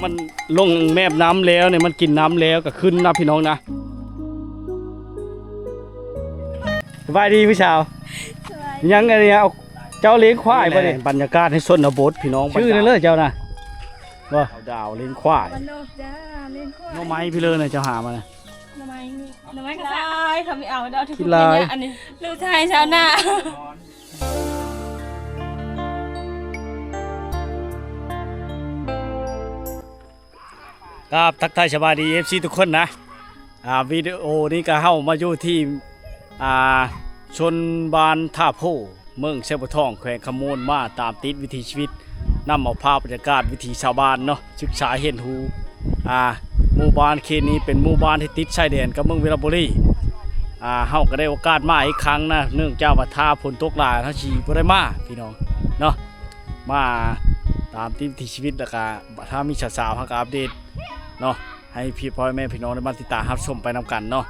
มันลงแมบน้ำแล้วเนี่ยมันกินน้ำแล้วก็ขึ้นนะพี่น้องนะสบายดีพี่สาวยังไงเนี่ยเอาเจ้าเลี้ยงควายป่ะเนี่ยบรรยากาศให้ชนบทพี่น้องชื่อนั่นเลยเจ้านะว่าดาวเลี้ยงควายน้องไม้พี่เลยเนี่ยเจ้าหามาเนี่ยน้ำไม้กระชายทำไม่เอาเดี๋ยวถึง กินลาย อันนี้ลูกชายชาวนาครับทักทายสบายดี FC ทุกคนนะวิดีโอนี้ก็เข้ามาอยู่ที่ชนบานท่าโพเมืองเชฟทองแขวงขมูลมาตามติดวิถีชีวิตนำเอาภาพบรรยากาศวิถีชาวบ้านเนาะศึกษาเห็นหูหมู่บ้านเขตนี้เป็นหมู่บ้านที่ติดชายแดนกับเมืองเวลาบุรีเฮาก็ได้โอกาสมาอีกครั้งนะเนื่องจากว่าท่าฝนตกหลายทั้งชีบ่ได้มาพี่น้องเนาะมาตามติดวิถีชีวิตแล้วก็ถ้ามีสาวๆเฮาก็อัปเดตเนาะให้พี่พ่อแม่พี่น้องได้มาติดตามรับชมไปนำกันเนาะ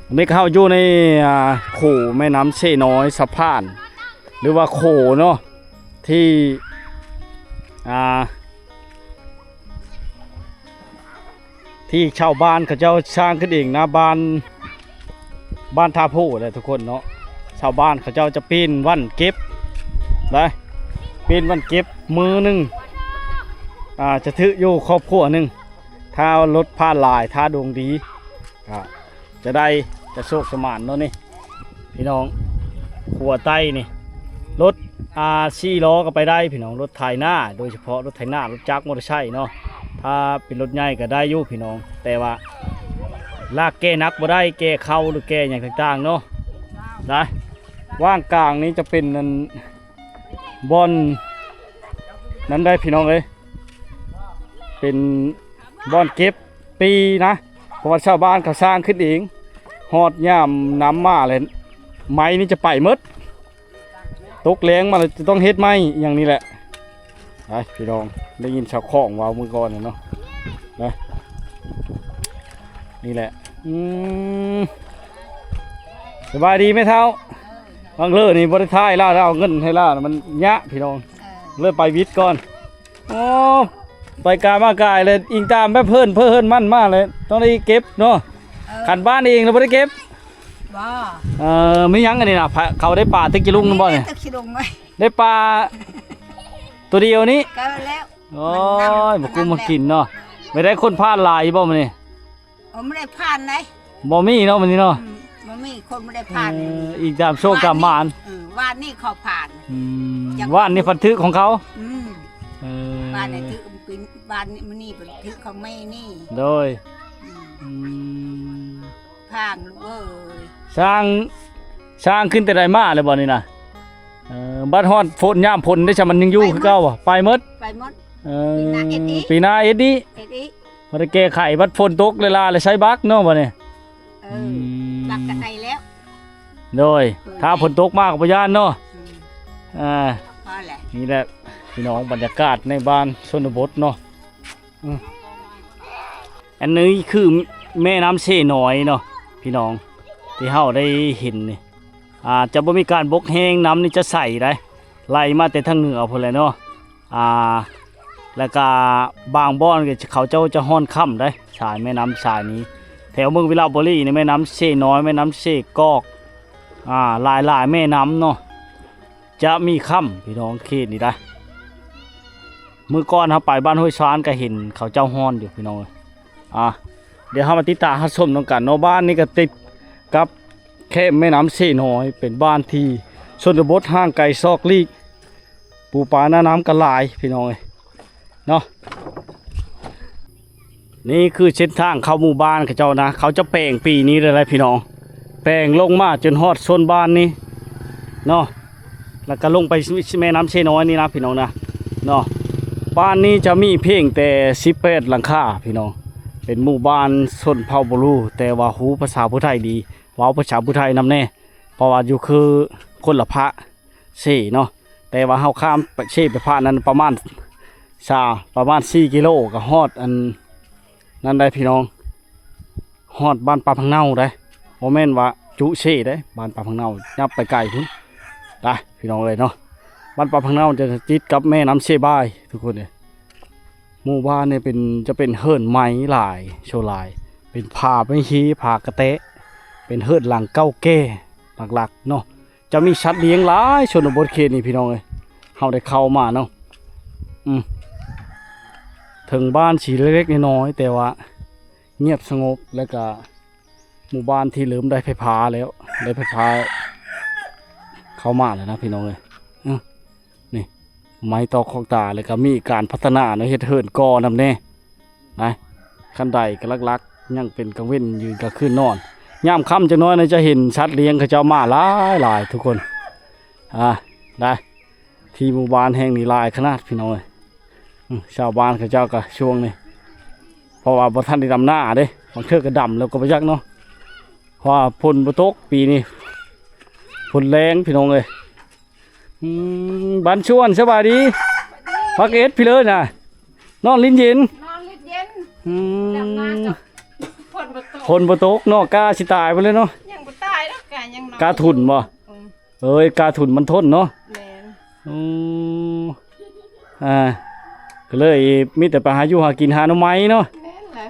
อันนี้เข้าอยู่ในโขแม่น้ำเชน้อยสะพานหรือว่าโขเนาะที่ที่ชาวบ้านเขาเจ้าสร้างขึ้นเองนะบ้านท่าโพเลยทุกคนเนาะชาวบ้านเขาเจ้าจะปีนวันเก็บได้ปีนวันเก็บมือหนึ่งจะถืออยู่ครอบครัวหนึ่งถ้ารถผ่านลายถ้าดวงดีจะได้จะโชคสมานเนาะนี่พี่น้องขัวไตนี่รถซี่ล้อก็ไปได้พี่น้องรถไถนาโดยเฉพาะรถไถนารถจักรมอเตอร์ไซค์เนาะถ้าเป็นรถใหญ่ก็ได้อยู่พี่น้องแต่ว่าลากแก้นักบ่ได้แก้เข้าหรือแก้อย่างต่างๆเนาะได้ว่างกลางนี้จะเป็นบอนนั้นได้พี่น้องเลยเป็นบอนเก็บปีนะเพราะว่าชาวบ้านเขาสร้างขึ้นเองหอดย่ามน้ำมาเลยไม้นี่จะไปมดตกแรงมาเลยจะต้องเฮ็ดไม้อย่างนี้แหละไปพี่น้องได้ยินชาวคล้องวาวมือก่อนเนาะนี่แหละสบายดีไหมเท้าบางเรื่องนี่บริท้ายล่าเอาเงินให้ล่ามันยะพี่น้องเลิกไปวิทย์ก่อนอ๋อไปกามากายเลยอิงตามแบบเพิ่นมั่นมากเลยต้องได้เก็บเนาะขันบ้านเองเราไม่ได้เก็บไม่ยั้งกันนี่นะเขาได้ปลาตึกกิลุงนั่นบ่เนี่ยได้ปลาตัวเดียวนี้ก็แล้วโอ้ยบอกกูมากินเนาะไม่ได้คนพลาดลายบ่มันนี่ไม่ได้ผ่านเลยบ่มีเนาะมันนี่เนาะบ่มีคนไม่ได้ผ่านอีกตามโชคตามมานว่านนี่เขาผ่านว่านนี่พันทึกของเขาบ้านนี่ถือบ้านนี่มันนี่เป็นถือของแม่นี่โดยผ่านลูกเอ้ยสร้างขึ้นแต่ใดมาเลยบ่นี่นะบ้านฮอดฝนย่ามฝนได้ชะมันยังอยู่คือเก่าอ่ะไปหมดปีหน้าเอ็ดดี้พอได้แก้ไขบัดฝนตกเลยล่ะเลยใช้บักเนาะบ่นี่บักกันได้แล้วโดยถ้าฝนตกมากก็บ่ย่านเนาะนี่แหละพี่น้องบรรยากาศในบ้านชนบทเนาะอันนี้คือแม่น้ำเชน้อยเนาะพี่น้องที่เฮาได้เห็นนี่จะบ่มีการบกแห้งน้ำนี่จะใสได้ไหลมาแต่ทางเหนือพุ่นแหละเนาะแล้วก็บางบ่อนเขาเจ้าจะฮ้อนค่ำได้สายแม่น้ำสายนี้แถวเมืองวิลาบุรีในแม่น้ำเชน้อยแม่น้ำเชกอกหลายแม่น้ำเนาะจะมีค่ำพี่น้องเขตนี่ได้มือก่อนเขาไปบ้านห้วยช้านก็เห็นเขาเจ้าฮ้อนอยู่พี่น้องเดี๋ยวเรามาติดตามรับชมน้องกันเนาะบ้านนี้ก็ติดกับแค่แม่น้ำเชน้อยเป็นบ้านที่ชนบทห่างไกลซอกลีกปูปลาหน้าน้ำกระลายพี่น้องเนาะนี่คือเส้นทางเข้าหมู่บ้านเขาเจ้านะเขาจะแปลงปีนี้เลยพี่น้องแปลงลงมาจนฮอดโซนบ้านนี้เนาะแล้วก็ลงไปแม่น้ำเชน้อยนี่นะพี่น้องนะเนาะบ้านนี้จะมีเพียงแต่18หลังคาพี่น้องเป็นหมู่บ้านชนเผ่าบลูแต่ว่าหูภาษาพุทธไทยดีว้าวภาษาพุทธไทยนำแน่เพราะว่าอยู่คือคนละพระเช่เนาะแต่ว่าเฮาข้ามเช่ไปพระนั้นประมาณ4 กิโลก็ฮอดอันนั่นได้พี่น้องฮอดบ้านปลาพังเน่าได้โมเมนต์ว่าจุเช่ได้บ้านปลาพังเน่ายับไปไกลพุ่นได้พี่น้องเลยเนาะบ้านปลาพังเน่าจะติดกับแม่น้ำเช่บ้ายทุกคนเลย หมู่บ้านเนี่ยจะเป็นเฮิร์นไม้หลายโชว์ลายเป็นผาไม่ชี้ผากระเตะเป็นเฮิร์นหลังเก้าแก่หลักๆเนาะจะมีชัดเลี้ยงหลายชนบทเขตนี่พี่น้องเอ้ยเฮาได้เข้ามาเนาะถึงบ้านสีเล็กๆน้อยๆแต่ว่าเงียบสงบแล้วก็หมู่บ้านที่เริ่มได้ไฟฟ้าแล้วได้ไฟฟ้าเข้ามาแล้วนะพี่น้องเอ้ยนี่ไม้ตอกของตาเลยก็มีการพัฒนาในเฮ็ดเฮิร์นก่อนำแน่นะขั้นใดก็ลักๆยังเป็นกังเว้นยืนกลางคืนนอนย่ำค่ำจังน้อยนะจะเห็นชัดเลี้ยงเขาเจ้ามาหลายทุกคนได้ที่หมู่บ้านแห่งนี้หลายขนาดพี่น้องเอ้ยชาวบ้านเขาเจ้าก็ช่วงนี้เพราะว่าบ่ทันได้ดำหน้าเด้บางเทื่อก็ดำแล้วก็บ่ยักเนาะเพราะว่าฝนบ่ตกปีนี้ฝนแรงพี่น้องเอ้ยบ้านชวนสบายดีพักเอ็ดพี่เลิศน่ะนอนลิ้นเย็น นอนลิ้นเย็นดำน้ำกับฝนบ่ตกฝนบ่ตกเนาะกาสิตายไปเลยเนาะ ยังบ่ตายแล้วกะยังนอน กาถุนบ่เอ้ยกาถุนมันทนเนาะ แม่น ก็เลยมีแต่ไปหาอยู่หากินหาหน่อไม้เนาะ แม่นแหละ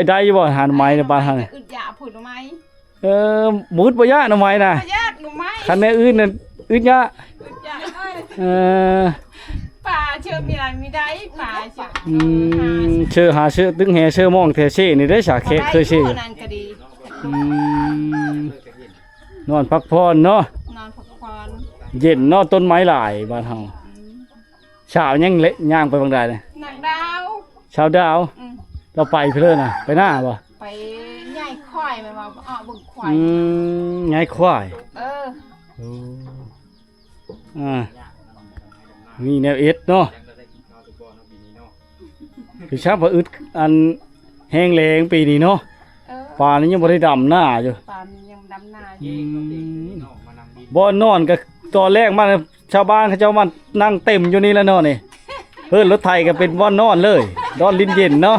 ได้อยู่บ่หาหน่อไม้ในบ้านเฮานี่ อึดอยากผุดหน่อไม้ มุดบ่ยะหน่อไม้น่ะ บ่ยากหน่อไม้ คันแนอื่นน่ะอึดยะ อึดอยาก เ ป่าเชื่อมีอะไรมีได้ป่าเชื่อ เชื่อหาเชื่อตึงแหเชื่อมองแท้เช่นี่ได้สาแขกเคยเช่ นนั่นก็ดี นอนพักผ่อนเนาะ นอนพักผ่อน เย็นเนาะต้นไม้หลายบ้านเฮาเช้ายังเละย่างไปบางใดเลย นักดาว เช้าดาวเราไปเพิ่นน่ะไปหน้าบ่ ไปใหญ่ควายแม่ว่าอ้อบึงควาย ไงควาย มีแนวเอ็ดเนาะคือชาบ่อึดอันแห้งแล้งปีนี้เนาะป่านี้ยังบ่ได้ดำหน้าอยู่ ป่ามันยังดำนาอยู่ บ่นอนก็ตอนแรกมาชาวบ้านเขาเจ้ามานั่งเต็มอยู่นี่แล้วเนาะนี่เพิ่นรถไถก็เป็นบ่อนนอนเลยนอนลิ้นเย็นเนาะ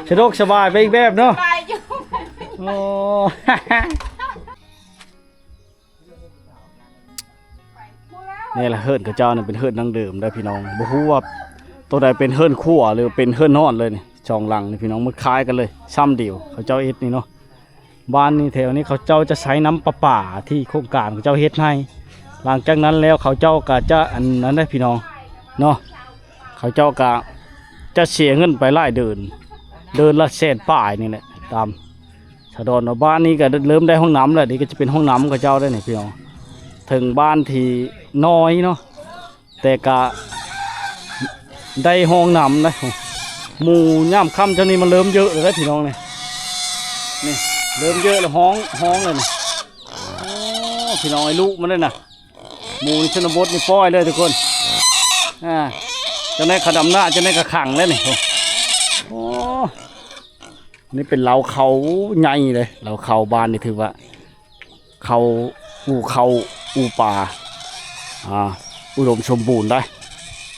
สะดวกสบายไปอีกแบบเนาะ ไปอยู่ โอ้ นี่แหละเฮิร์นกับเจ้านี่เป็นเฮิร์นดั้งเดิมได้อพี่น้องบ่ฮู้ว่าตัวใดเป็นเฮิร์นคั่วหรือเป็นเฮิร์นนอนเลยนี่จองหลังนี่พี่น้องมันคล้ายกันเลยซ้ำเดียวเขาเจ้าเฮ็ดนี่เนาะบ้านนี่แถวนี้เขาเจ้าจะใช้น้ำประปาที่โครงการเขาเจ้าเฮ็ดให้หลังจากนั้นแล้วเขาเจ้าก็จะอันนั้นได้อพี่น้องเนาะเขาเจ้าก็จะเสียเงินไปหลายเดินละแสนป่ายนี่แหละตามชาวดอนบ้านนี้ก็เริ่มได้ห้องน้ำแล้วนี่ก็จะเป็นห้องน้ำเขาเจ้าได้นี่พี่น้องถึงบ้านที่น้อยเนาะแต่ก็ได้ห้องน้ำนะหมู่ย่ำค่ำเจ้านี้มันเริ่มเยอะเลยนะพี่น้องนี่เริ่มเยอะแล้วห้องเลยนี่โอ้พี่น้องไอ้ลูกมันเลยนะหมู่ชนบทนี่ป้อยเลยทุกคนจะได้ขดำหน้าจะได้กระขังเลยนี่โอ้นี่เป็นเหลาเขาใหญ่เลยเหลาเขาบ้านนี่ถือว่าเขาอูป่าอุดมสมบูรณ์ได้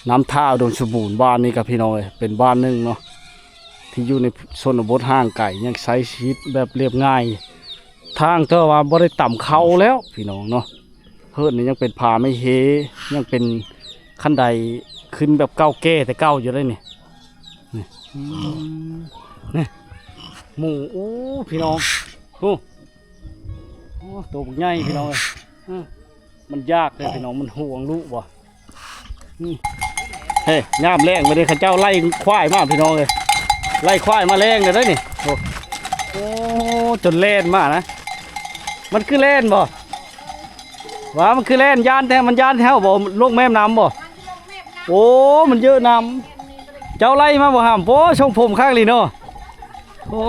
น้ำท่าอุดมสมบูรณ์บ้านนี้กับพี่น้องเป็นบ้านหนึ่งเนาะที่อยู่ในชนบทห่างไกลยังใช้ชีวิตแบบเรียบง่ายทางเท่าว่าบ่ได้ต่ำเขาแล้วพี่น้องเนาะเฮิร์นนี่ยังเป็นผาไม่เฮยังเป็นขั้นใดขึ้นแบบเก้าแก่แต่เก้าอยู่เลยนี่หมูอู้พี่น้องโอ้ตัวใหญ่พี่น้องมันยากเลยพี่น้องมันห่วงลูกว่ะเฮ้ยย่ามแรงไปเลยข้าเจ้าไล่ควายมาพี่น้องเลยไล่ควายมาแรงเลยได้นี่โอ้จนเล่นมากนะมันคือเล่นบ่ว่ามันคือเล่นยานแท้มันยานแถวบ่ลงแม่น้ำบ่โอ้มันเยอะน้ำเจ้าไล่มาบ่ห้ามโอ้ชงผมข้างลีเนาะโอ้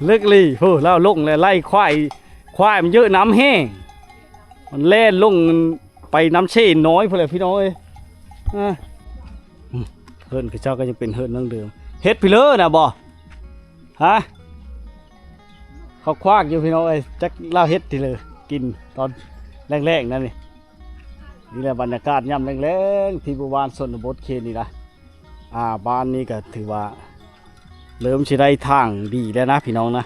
เลิกลีพูแล้วลงเลยไล่ควายมันเยอะน้ำแห้งมันเล่นลงไปน้ำเช่น้อยพอเลยพี่น้องเอ้ยเฮิร์นข้าเจ้าก็ยังเป็นเฮิร์นนั่งเดิมเฮ็ดพี่เลอนะบ่ฮะเขาคว้างอยู่พี่น้องเอ้ยจักเล่าเฮ็ดทีเลยกินตอนแรกๆนั่นนี่แหละบรรยากาศย่ำแรงๆที่หมู่บ้านชนบทเขตนี่นะบ้านนี้ก็ถือว่าเริ่มสิได้ทางดีแล้วนะพี่น้องนะ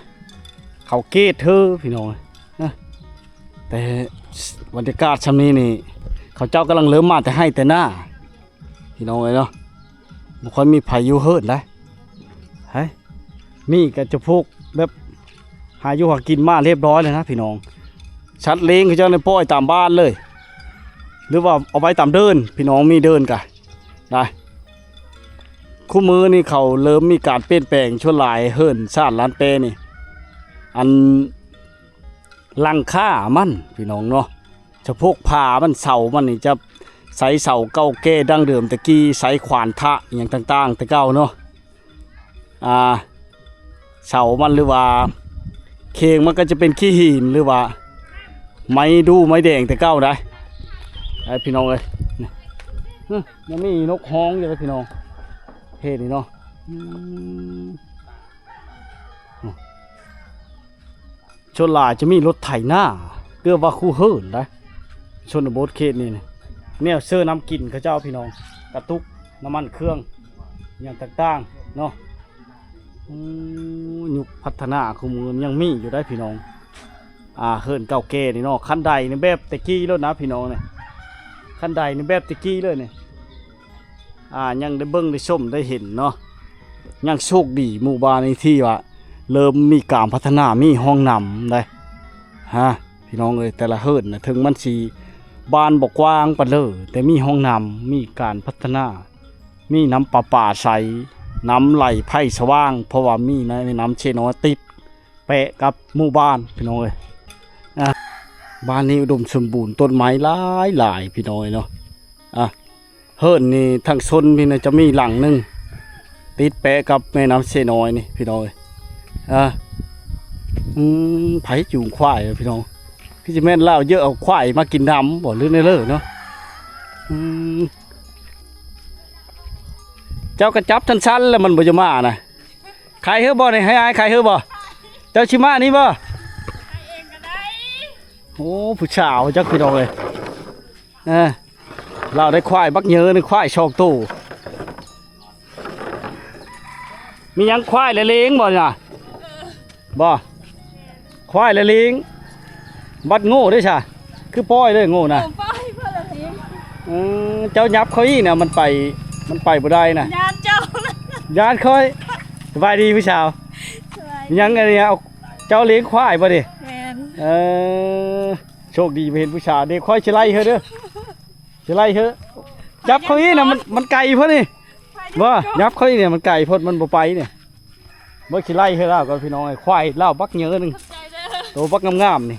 เขาเกตเธอพี่น้องนะแต่บรรยากาศชำนี้นี่เขาเจ้ากำลังเริ่มมาแต่ให้แต่หน้าพี่น้องเลยเนาะ บ่ค่อยมีไผอยู่เฮิดนะเฮ้ยมีก็จะพวกแบบหาอยู่หากินมาเรียบร้อยเลยนะพี่น้องชัดเล้งเขาเจ้าในปล่อยตามบ้านเลยหรือว่าเอาไว้ตามเดินพี่น้องมีเดินกันได้คู่มือนี่เขาเริ่มมีการเปลี่ยนแปลงชั่วหลายเฮิรนชาติล้านเปนี่อันลังค่ามันพี่น้องเนาะจะพวกผ่ามันเสามันนี่จะใส่เสาเก่าแก่ดั้งเดิมตะกี้ใส่ขวานทะอย่างต่างๆแต่เก่าเนาะเสามันหรือว่าเคงมันก็จะเป็นขี้หินหรือว่าไม้ดูไม้แดงแต่เก่าได้ไอ้พี่น้องเลยยังมีนกฮ้องอยู่เลยพี่น้องเท่นี่เนาะชนลายจะมีรถไถหน้าเกือบว่าคู่เฮิร์นนะชนบทเขตนี่เนี่ยเสื้อน้ำกินเขาเจ้าพี่น้องกระตุกน้ำมันเครื่องอย่างต่างๆเนาะยุคพัฒนาคู่มือยังมีอยู่ได้พี่น้องเฮิร์นเก่าแก่นี่เนาะคันใดในแบบตะกี้แล้วนะพี่น้องเนี่ยคันใดในแบบตะกี้เลยเนี่ยยังได้เบิ่งได้ชมได้เห็นเนาะยังโชคดีหมู่บ้านในที่ว่าเริ่มมีการพัฒนามีห้องน้ำได้พี่น้องเอ้ยแต่ละเฮิร์นนะถึงมันสีบ้านบอกกว้างปานเลยแต่มีห้องน้ำมีการพัฒนามีน้ำประปาใสน้ำไหลไผ่สว่างเพราะว่ามีในน้ำเชนอติดแปะกับหมู่บ้านพี่น้องเอ้ยบ้านนี้อุดมสมบูรณ์ต้นไม้หลายพี่น้องเนาะเฮิร์นนี่ทางชนพี่นะจะมีหลังหนึ่งติดแปะกับแม่น้ำเชนอยนี่พี่น้องไผ่จูงควายพี่น้องพี่จะแม่นเล่าเยอะเอาควายมากินน้ำบ่หรือในเลิศเนาะเจ้ากระจับชั้นๆแล้วมันบ่จะมานะใครเฮ้อบ่เนี่ยให้อายใครเฮ้อบ่เจ้าชิมานี่บ่โอ้ผู้สาวจักพี่น้องเลยเราได้ควายบักเยอะในควายชอกตู้มียังควายและเลี้ยงบ่น่ะบ่ควายและเลี้ยงบัดโง่ด้วยใช่คือป้อยเลยโง่นะเจ้ายับเขาอีน่ะมันไปบ่ได้น่ะยานเจ้ายานค่อยสบายดีพี่สาวยังไงเนี่ยเอาเจ้าเลี้ยงควายบ่ดิโชคดีไปเห็นผู้ชายเด็กค่อยจะไล่เธอเด้อจะไล่เธอจับเขาอีน่ะมันไก่เพราะนี่บ่ยับเขาอีเนี่ยมันไก่เพราะมันบ่ไปเนี่ยบ่สิไล่เธอแล้วก็พี่น้องไอ้ควายเล่าบักเยอะนึงโตบักงามๆนี่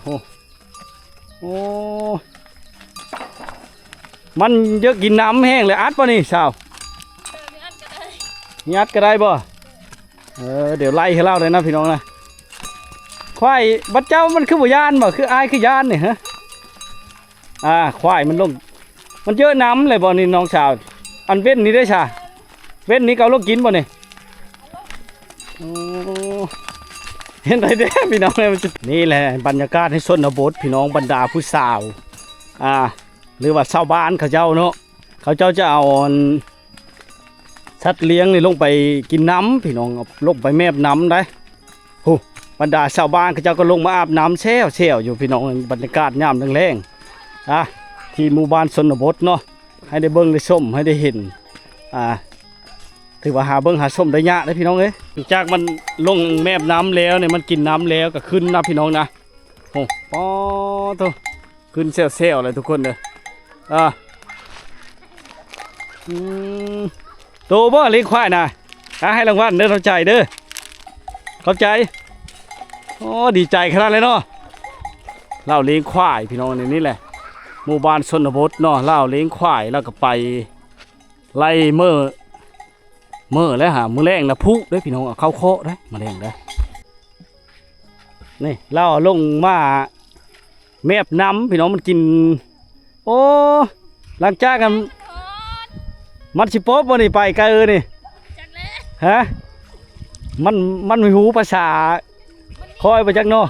โอ้มันเยอะกินน้ำแห้งเลยอัดป่ะนี่สาวมีอัดก็ได้บ่เดี๋ยวไล่ให้เล่าเลยนะพี่น้องนะควายบัดเจ้ามันคือบ่ยานบ่คืออายคือยานนี่ฮะควายมันลงมันเยอะน้ำเลยบ่นี่น้องสาวอันเว้นนี้ได้ชาเว้นนี้เขาลงกินบ่นี่เห็นไรเด้พี่น้องเลยนี่แหละบรรยากาศให้ชนบทพี่น้องบรรดาผู้สาวหรือว่าชาวบ้านเขาเจ้าเนาะเขาเจ้าจะเอาสัตว์เลี้ยงนี่ลงไปกินน้ำพี่น้องลงไปแมบน้ำได้บรรดาชาวบ้านเขาเจ้าก็ลงมาอาบน้ำแช่วอยู่พี่น้องบรรยากาศยามแรงๆที่หมู่บ้านชนบทเนาะให้ได้เบิ่งได้ชมให้ได้เห็นถือว่าหาเบิ่งหาชมได้ยากนะพี่น้องเอ้ยจากมันลงแมบน้ำแล้วเนี่ยมันกินน้ำแล้วก็ขึ้นนะพี่น้องนะป้อตัวขึ้นเซลเลยทุกคนเลยโตบ่เลี้ยงควายนะให้รางวัลเด้อเข้าใจเด้อเข้าใจดีใจขนาดเลยเนาะเล่าเลี้ยงควายพี่น้องนี่แหละหมู่บ้านชนบทเนาะเล่าเลี้ยงควายแล้วก็ไปไล่เมื่อแล้วมือแรงนะพุได้พี่น้องเข้าโคได้มาแรงได้นี่เราลงมาแมบน้ำพี่น้องมันกินหลังจากกันมันสิโป๊บวันนี้ไปไกลนี่มันมีหูภาษาคอยไปจักเนาะ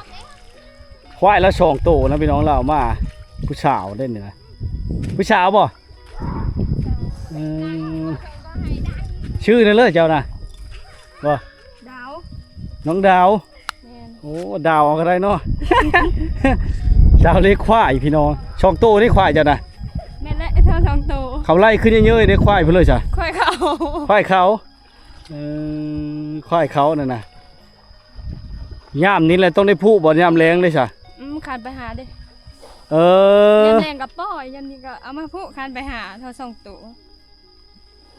ควายแล้ว2 ตัวนะพี่น้องเรามาผู้สาวได้เนี่ยนะผู้สาวบ่ชื่อนั่นเลยเจ้านะบ่ดาวน้องดาวดาวอะไรเนาะ ดาวเล็กควายพี่น้อง2 ตัวนี่ควายเจ้านะแม่เละเท่า2 ตัวเขาไล่ขึ้นเยอะๆได้ควายเพื่อเลยจ้ะควายเขา ควายเขาควายเขานั่นน่ะย่ามนี้แหละต้องได้ผู้บ่ย่ามแรงเลยซะ ขาดไปหาเด้ เออ ยันแรงกับป้อยยันนี่ก็เอามาพูคันไปหาเท่า2ตัว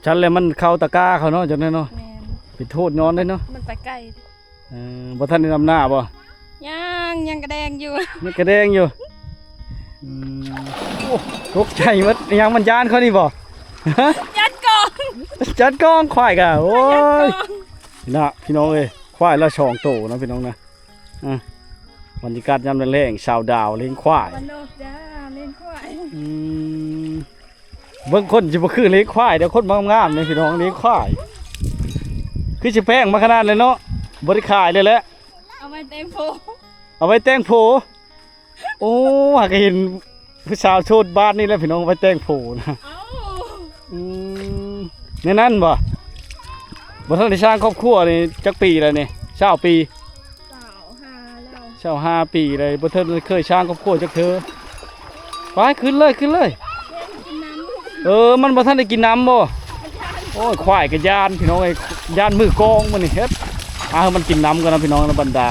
ฉันเลยมันเข้าตะกร้าเขาเนาะจังได๋เนาะ แม่น ไปโทษย้อนได้เนาะ มันไปใกล้ บ่ทันได้นำหน้าบ่ ยังกระแดงอยู่ มันกระแดงอยู่โอ้ตกใจมัดยังมันยานเขานี่บ่ ยัดกอง จัดกองควายกะโอ้ยนะพี่น้องเอ้ยควายละ2โตนะพี่น้องนะบรรยากาศยามแรงๆชาวดาวเลี้ยงควาย วันโลกจ้าเล่นควาย เบิ่งคนสิบ่คือเลี้ยงควายเดี๋ยวคนงามๆนี่พี่น้องเลี้ยงควายคือสิแพงมาขนาดเลยเนาะบ่ได้ขายเลยแหละ เอาไว้เต็มโฟ เอาไว้แต่งโผโอ้หากเห็นผู้สาวโชดบ้านนี่แหละพี่น้องเอาไว้แต่งโผนะ เอา ในนั้นบ่ทันได้สร้างครอบครัวนี่จักปีแล้วนี่20 ปี สาวหาแล้ว 25 ปีเลยบ่ทันเคยสร้างครอบครัวจักเธอไปขึ้นเลย กินน้ มันบ่ทันได้กินน้ำบ่โอ้ยควายกับยานพี่น้องไอ้ยานมือกองมันนี่เฮ็ดมันกินน้ำกันนะพี่น้องนะบรรดา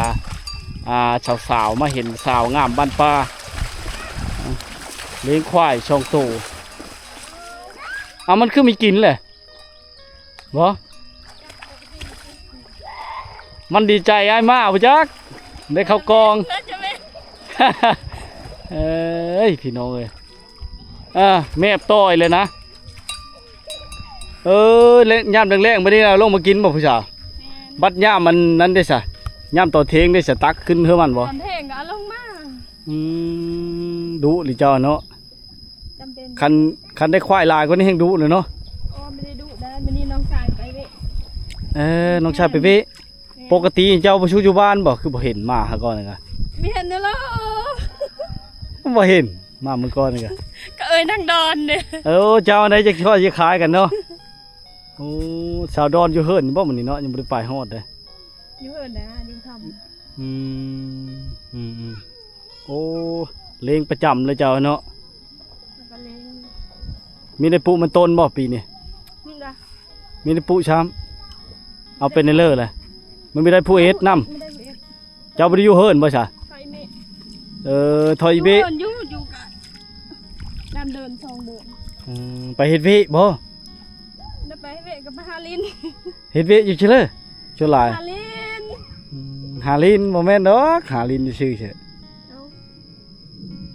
สาวๆมาเห็นสาวงามบ้านป่าเลี้ยงควายช่องโตมันคือมีกินเลยบ่มันดีใจไอ้มาบ่จักได้เข้ากอง ำแล้วจะไม่ เอ้ยพี่น้องเอ้ยแม่ต้อยเลยนะเล่นย่ามแรงๆไม่ได้ลงมากินบ่ผู้สาวบัดย่ามมันนั้นได้ซะย่ามต่อเทงได้สตักขึ้นเฮือมันบ่ ตอนเท่งก็เอาลงมา ดุหรือเจ้าเนาะ จำเป็น คันได้ควายลายก็นี่แห่งดุเลยเนาะ โอ้ไม่ได้ดุได้ไม่นี่น้องชายไปเว้ย น้องชายไปเวะปกติเจ้าบ่ชูอยู่บ้านบ่คือบ่เห็นมาหาก่อนนี่ก็ ไม่เห็นเด้อล่ะ บ่เห็นมามื้อก่อนนี่ก็ ก็เอ้ยนั่งดอนเด้ เจ้าอันไหนจะค่อยจะขายกันเนาะโอ้สาวดอนอยู่เฮิรนบ่มื้อนี้เนาะยังบ่ได้ไปฮอดเด้ อยู่เอิ้นนะดิ้งท โอ้เลงประจำเลยเจ้าเนาะ ำแล้วก็เล้ง มีได้ปุมันต้นบ่ปีนี้ นี่จ้ะ มีได้ปุช้ำเอาเป็นในเลิศเลยมันไม่ได้ผู้เอ็ดนำ ไม่ได้เอ็ด เจ้าบ่ได้อยู่เฮิรนบ่ซะ ใครไม่ ทอยเบะ อยู่กันดำเดิน2เดิน ไปเฮ็ดเวะบ่ แล้วไปเวะกับหาลิน เฮ็ดเวะอยู่เฉยเลยชั่วหลาย หาลิน หาลินบ่แม่นดอกหาลินซื่อๆเฉย เอา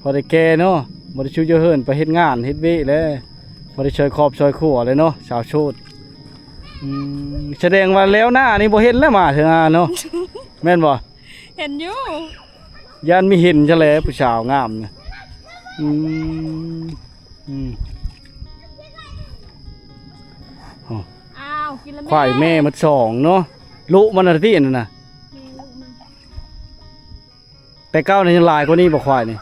พอได้แก่เนาะบ่ได้ชูอยู่เฮิรนไปเฮ็ดงานเฮ็ดเวะเลยบ่ได้ช่วยครอบช่วยครัวเลยเนาะสาวโชดแสดงว่าแล้วหน้านี่บ่เห็นแล้วมาเถอะเนาะ แม่นบ่ เห็นอยู่ ยันมีเห็นซะแล้วผู้สาวงามนะอ้าวกินแล้ว ควายแม่มัน2เนาะลูกมันน่ะที่นั่นน่ะ แม่ลูกมัน แต่เก้านี่ยังหลายกว่านี้บ่ควายนี่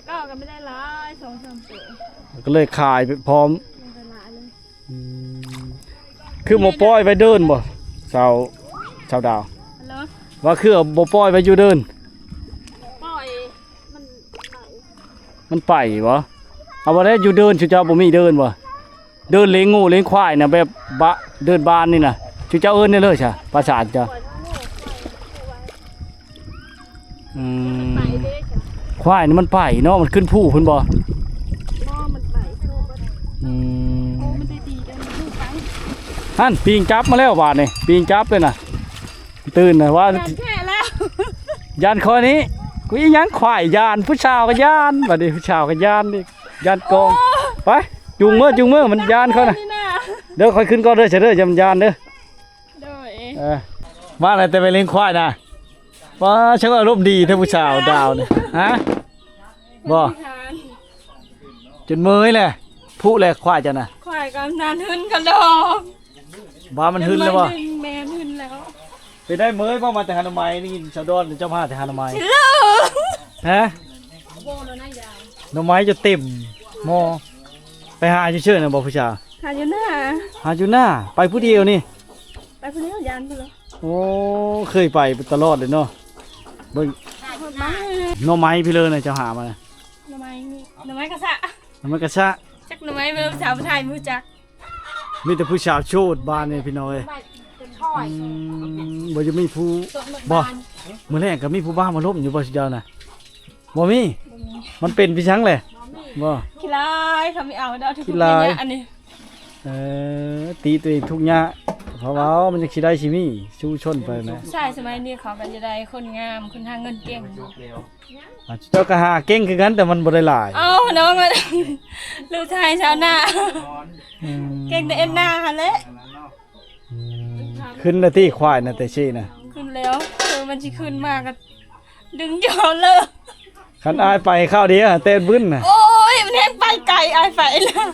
ก็ไม่ได้ร้าย2-3ตัว ก็เลยขายไปพร้อม มันจะร้ายเลย คือบ่ปล่อยไว้เดินบ่สาวดาว ฮัลโหล ว่าคือบ่ปล่อยไว้อยู่เดิน ปล่อยมันไหล มันไปบ่เอาบ่ได้อยู่เดินชูเจ้าบ่มีเดินบ่เดินเลี้ยงงูเลี้ยงควายน่ะแบบเดินบ้านนี่น่ะชูเจ้าเอิ้นได้เลยใช่ภาษาจ้ะ ปล่อยทั้งโลกอืมไปไปเด้จ้ะ ควายนี่มันไปเนาะมันขึ้นผู้พุ่นบ่ มอมันไปโซ่ก็โอ้มันได้ดีกันมันไป ฮั่นปีงจับมาแล้วบาดนี่ปีงจับเลยน่ะตื่นน่ะว่า การแค่แล้ว ยานคอนี้กูอีหยังควายยานผู้ชาวก็ยานบัดนี้ผู้ชาวก็ยานนี่ยานกองไปจุงมือมันยานเขาน่ะ นี่นะ เด้อค่อยขึ้นก่อนเด้อเฉยเด้อจำยานเด้อ โดย มาอะไรแต่ไปเลี้ยงควายน่ะว่าฉันก็อารมณ์ดีเท่าผู้ชาวดาวนี่ฮะบ่จนมื้อแหละผู้แลควายจ้ะน่ะ ควายกำนันหึนกระดอก บ้ามันหึนแล้วบ่ แม่หึนแล้ว ไปได้มื้อบ่มาแต่หาหน่อไม้นี่ชาวดอนเจ้ามาแต่หาหน่อไม้ เลิก ฮะ โบแล้วนะยาย หน่อไม้จะเต็มหม้อไปหาเชื่อๆนะบ่ผู้ชาว หาอยู่หน้า หาอยู่หน้าไปผู้เดียวนี่ ไปคนนี้ยานไปเลย โอ้เคยไปตลอดเลยเนาะเบิ่ง มา หน่อไม้พี่เลยนะเจ้าหามาน่ะ หน่อไม้นี่หน่อไม้กระสะ หน่อไม้กระชะ จักหน่อไม้เมื่อสาวไทยมือจัก มีแต่ผู้สาวโชดบ้านนี่พี่น้อยบ่จะมีผู้บ่มื้อแรกก็มีผู้บ้ามาล้มอยู่บ่สิเจ้าน่ะบ่มีมันเป็นพี่ชังแหละบ่ ขี้ลายเขาไม่เอาเด้อทุก ขี้ลาย อันนี้ ตีตัวเองทุกยะเพราะว่ามันจะสิได้สิมีชูชนไปแหม ใช่สมัยนี้เขาก็จะได้คนงามคนหาเงินเก่ง เจ้าก็หาเก่งคือกันแต่มันบ่ได้หลาย เอ้าน้องมา ลูกชายชาวนาเก่งแต่เอ็นนาค่ะเละ ขึ้นแล้วที่ควายน่ะแต่ซี่น่ะ ขึ้นแล้วมันสิขึ้นมาก็ดึงยอมเลย คันอายไปข้าวเดียวเต้นบึ้นน่ะ โอ้ยมันแห้งไปไกลอายไปแล้ว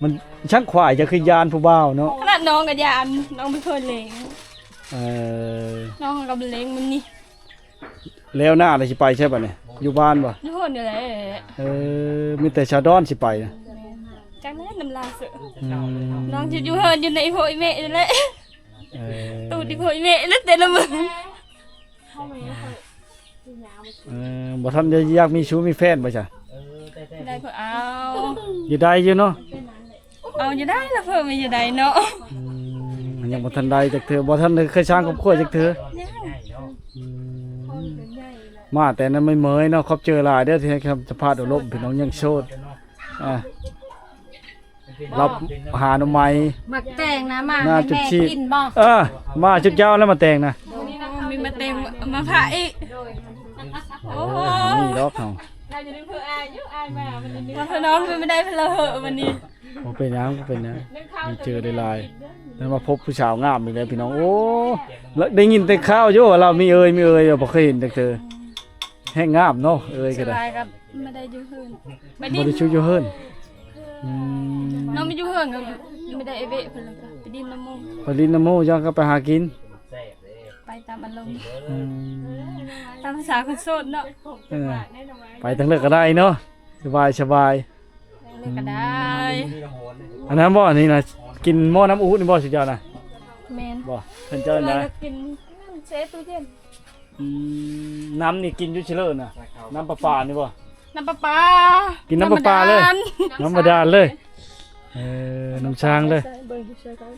มันชักควายจะคือยานผู้บ่าวเนาะ ขนาดน้องกับยานน้องไม่เคยเลง เออ น้องกับเลงมันนี่ แล้วหน้าน่ะสิไปใช่ป่ะเนี่ยอยู่บ้านบ่ ทุกคนอยู่เลย มีแต่ชาวดอนสิไปนะ จังนั้นน้ำลายเสือ อืม น้องจะอยู่เฮินอยู่ในโพยเมะเลย เออ ตูดิโพยเมะแล้วแต่ละมือ บ่ทันจะอยากมีชู้มีแฟนบ่จ้ะ ได้เพื่อเอา อยู่ได้อยู่เนาะ เอาจะได้ละเพื่อไม่จะได้เนาะ ยังบ่ทันได้จักเทื่อบ่ทันได้เคยสร้างครอบครัวจักเทื่อมาแต่นั้นไม่เหมยเนาะครบเจอหลายเด้อที่ให้คำสัมภาษณ์อบรมพี่น้องยังโสดรับหาหน่อไม้ มักแต่งนะมา หน้า ให้ จุด แม่ ชีพ กินบ่ มาจุดเจ้าแล้วมาแต่งนะ มีมาเต็มมาพาอีกโอ้โห นี่ดอกเฮา เราจะได้เพื่ออายเยอะอายมามันนี้พอน้องไม่ได้เพลเหอะวันนี้ บ่เป็นหยังบ่เป็นหยังมีเจอได้หลายแล้วมาพบผู้สาวงามอีกแล้วพี่น้องโอ้แล้วได้ยินแต่ข่าวอยู่ว่าเรามีเอ่ยบ่เคยเห็นจักเทื่อแห้งงามเนาะเอ่ย ส ก็ได้ บายกับไม่ได้อยู่เฮินไม่ บ่ ดิ้น ได้ชูอยู่เฮิรน น้องไม่อยู่เฮินกับไม่ได้เอเวะเพลไปดิ้นน้ำมูก ไปลินน้ำโมยังก็ไปหากิน ไปตามอารมณ์ อืม ตามภาษาคนโสดเนาะ เออไปทางเลือกก็ได้เนาะสบาย เลิกก็ได้ อันนั้นบ่นี่นะกินหม้อน้ำอูนี่บ่สุดยอดนะ แมน บ่เพิ่นเจ้า มา นะ ก็กินเซฟตู้เย็น น้ำนี่กินอยู่เฉลิน่ะน้ำประปานี่บ่ น้ำปลาปลา กินน้ำประปาเลย น้ำบาดาลเลยน้ำช้างเลย เบิ่งดูเชื่อกัน